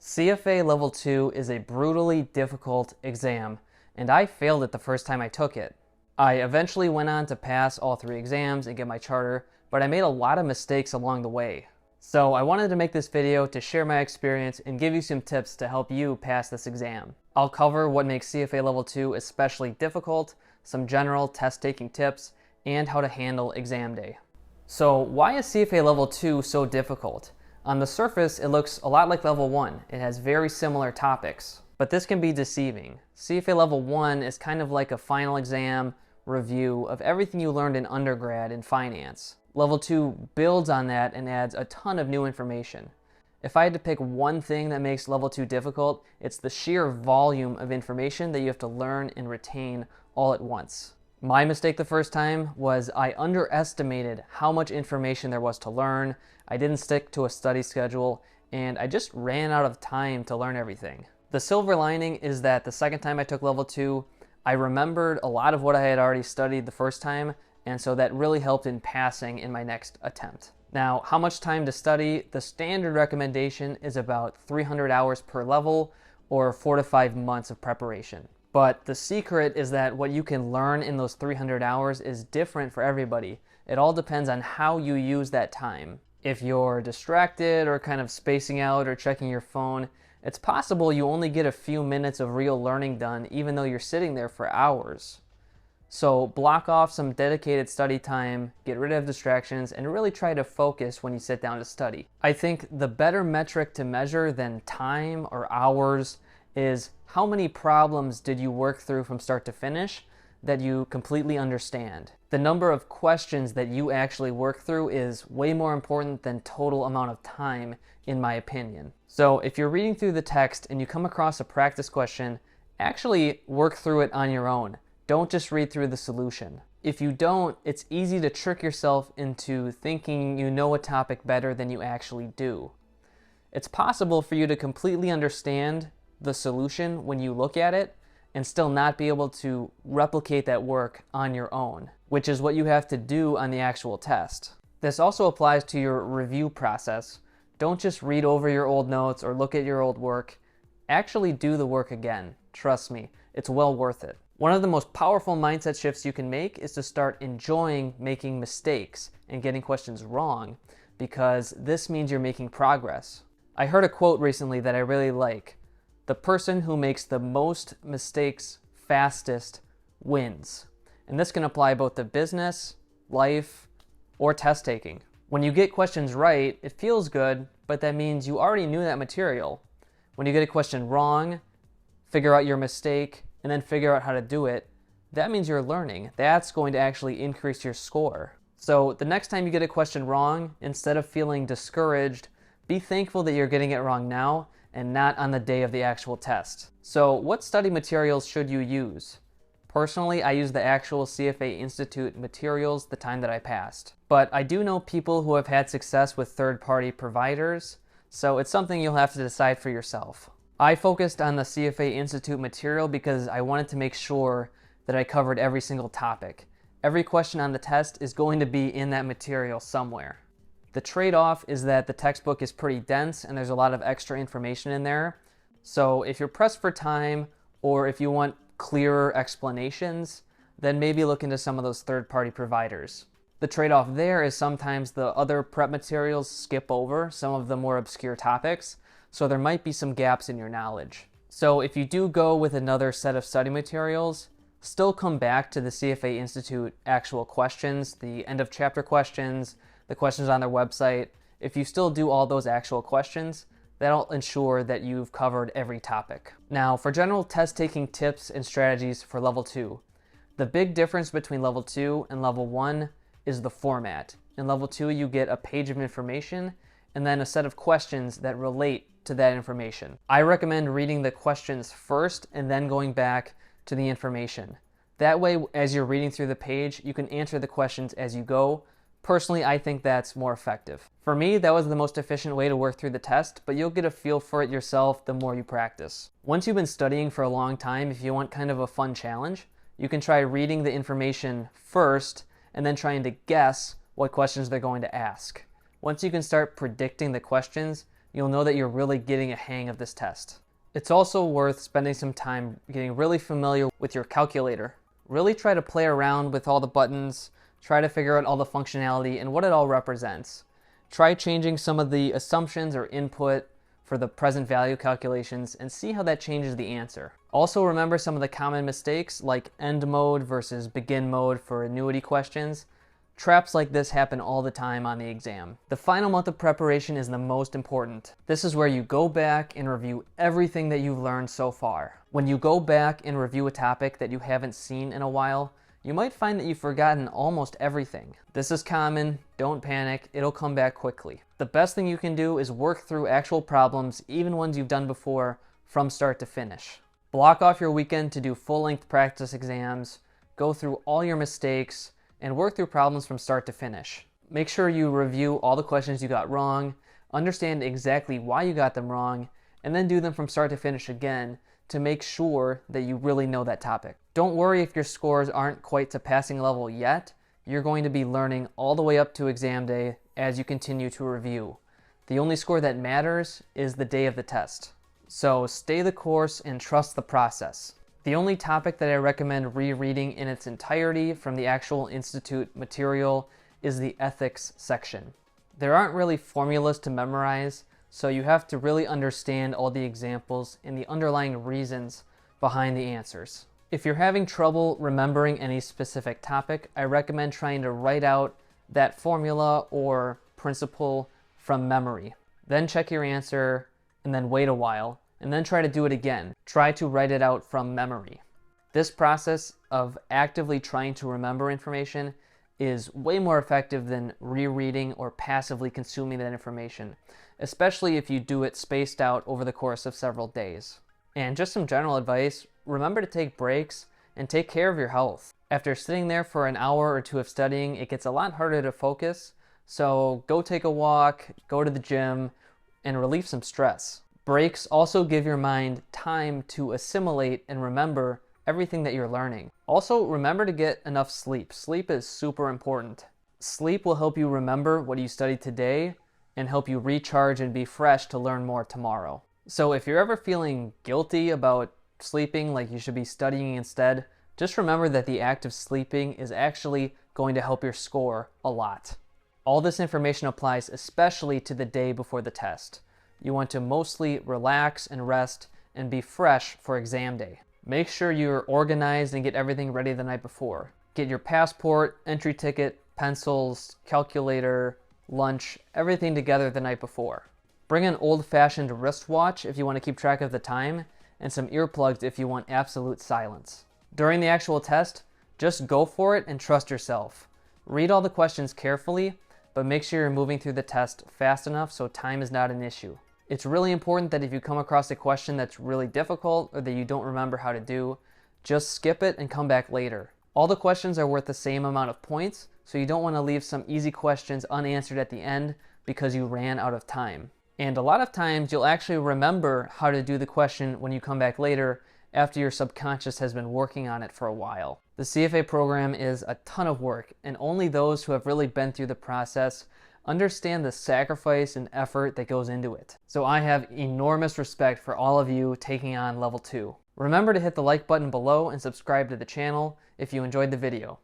CFA Level 2 is a brutally difficult exam, and I failed it the first time I took it. I eventually went on to pass all 3 exams and get my charter, but I made a lot of mistakes along the way. So I wanted to make this video to share my experience and give you some tips to help you pass this exam. I'll cover what makes CFA Level 2 especially difficult, some general test-taking tips, and how to handle exam day. So why is CFA Level 2 so difficult? On the surface, it looks a lot like Level 1. It has very similar topics, but this can be deceiving. CFA Level 1 is kind of like a final exam review of everything you learned in undergrad in finance. Level 2 builds on that and adds a ton of new information. If I had to pick one thing that makes Level 2 difficult, it's the sheer volume of information that you have to learn and retain all at once. My mistake the first time was I underestimated how much information there was to learn. I didn't stick to a study schedule, and I just ran out of time to learn everything. The silver lining is that the second time I took Level 2, I remembered a lot of what I had already studied the first time, and so that really helped in passing in my next attempt. Now, how much time to study? The standard recommendation is about 300 hours per level, or 4 to 5 months of preparation. But the secret is that what you can learn in those 300 hours is different for everybody. It all depends on how you use that time. If you're distracted or kind of spacing out or checking your phone, it's possible you only get a few minutes of real learning done even though you're sitting there for hours. So block off some dedicated study time, get rid of distractions, and really try to focus when you sit down to study. I think the better metric to measure than time or hours is how many problems did you work through from start to finish that you completely understand. The number of questions that you actually work through is way more important than total amount of time, in my opinion. So if you're reading through the text and you come across a practice question, actually work through it on your own. Don't just read through the solution. If you don't, it's easy to trick yourself into thinking you know a topic better than you actually do. It's possible for you to completely understand the solution when you look at it and still not be able to replicate that work on your own, which is what you have to do on the actual test. This also applies to your review process. Don't just read over your old notes or look at your old work. Actually do the work again. Trust me, it's well worth it. One of the most powerful mindset shifts you can make is to start enjoying making mistakes and getting questions wrong, because this means you're making progress. I heard a quote recently that I really like. The person who makes the most mistakes fastest wins. And this can apply both to business, life, or test taking. When you get questions right, it feels good, but that means you already knew that material. When you get a question wrong, figure out your mistake, and then figure out how to do it, that means you're learning. That's going to actually increase your score. So the next time you get a question wrong, instead of feeling discouraged, be thankful that you're getting it wrong now and not on the day of the actual test. So what study materials should you use? Personally, I use the actual CFA Institute materials the time that I passed. But I do know people who have had success with third-party providers, so it's something you'll have to decide for yourself. I focused on the CFA Institute material because I wanted to make sure that I covered every single topic. Every question on the test is going to be in that material somewhere. The trade-off is that the textbook is pretty dense and there's a lot of extra information in there. So if you're pressed for time or if you want clearer explanations, then maybe look into some of those third-party providers. The trade-off there is sometimes the other prep materials skip over some of the more obscure topics, so there might be some gaps in your knowledge. So if you do go with another set of study materials, still come back to the CFA Institute actual questions, the end of chapter questions, the questions on their website. If you still do all those actual questions, that'll ensure that you've covered every topic. Now, for general test-taking tips and strategies for Level 2, the big difference between Level 2 and Level 1 is the format. In Level 2, you get a page of information and then a set of questions that relate to that information. I recommend reading the questions first and then going back to the information. That way, as you're reading through the page, you can answer the questions as you go. Personally, I think that's more effective. For me, that was the most efficient way to work through the test, but you'll get a feel for it yourself the more you practice. Once you've been studying for a long time, if you want kind of a fun challenge, you can try reading the information first and then trying to guess what questions they're going to ask. Once you can start predicting the questions, you'll know that you're really getting a hang of this test. It's also worth spending some time getting really familiar with your calculator. Really try to play around with all the buttons, try to figure out all the functionality and what it all represents. Try changing some of the assumptions or input for the present value calculations and see how that changes the answer. Also remember some of the common mistakes like end mode versus begin mode for annuity questions. Traps like this happen all the time on the exam. The final month of preparation is the most important. This is where you go back and review everything that you've learned so far. When you go back and review a topic that you haven't seen in a while, you might find that you've forgotten almost everything. This is common, don't panic, it'll come back quickly. The best thing you can do is work through actual problems, even ones you've done before, from start to finish. Block off your weekend to do full-length practice exams, go through all your mistakes, and work through problems from start to finish. Make sure you review all the questions you got wrong, understand exactly why you got them wrong, and then do them from start to finish again to make sure that you really know that topic. Don't worry if your scores aren't quite to passing level yet. You're going to be learning all the way up to exam day as you continue to review. The only score that matters is the day of the test. So stay the course and trust the process. The only topic that I recommend rereading in its entirety from the actual institute material is the ethics section. There aren't really formulas to memorize, so you have to really understand all the examples and the underlying reasons behind the answers. If you're having trouble remembering any specific topic, I recommend trying to write out that formula or principle from memory. Then check your answer and then wait a while and then try to do it again. Try to write it out from memory. This process of actively trying to remember information is way more effective than rereading or passively consuming that information, especially if you do it spaced out over the course of several days. And just some general advice, remember to take breaks and take care of your health. After sitting there for an hour or two of studying, it gets a lot harder to focus, so go take a walk, go to the gym, and relieve some stress. Breaks also give your mind time to assimilate and remember everything that you're learning. Also, remember to get enough sleep. Sleep is super important. Sleep will help you remember what you studied today and help you recharge and be fresh to learn more tomorrow. So if you're ever feeling guilty about sleeping, like you should be studying instead, just remember that the act of sleeping is actually going to help your score a lot. All this information applies especially to the day before the test. You want to mostly relax and rest and be fresh for exam day. Make sure you're organized and get everything ready the night before. Get your passport, entry ticket, pencils, calculator, lunch, everything together the night before. Bring an old-fashioned wristwatch if you want to keep track of the time, and some earplugs if you want absolute silence. During the actual test, just go for it and trust yourself. Read all the questions carefully, but make sure you're moving through the test fast enough so time is not an issue. It's really important that if you come across a question that's really difficult or that you don't remember how to do, just skip it and come back later. All the questions are worth the same amount of points, so you don't want to leave some easy questions unanswered at the end because you ran out of time. And a lot of times you'll actually remember how to do the question when you come back later after your subconscious has been working on it for a while. The CFA program is a ton of work, and only those who have really been through the process understand the sacrifice and effort that goes into it. So I have enormous respect for all of you taking on level 2. Remember to hit the like button below and subscribe to the channel if you enjoyed the video.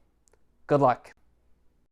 Good luck.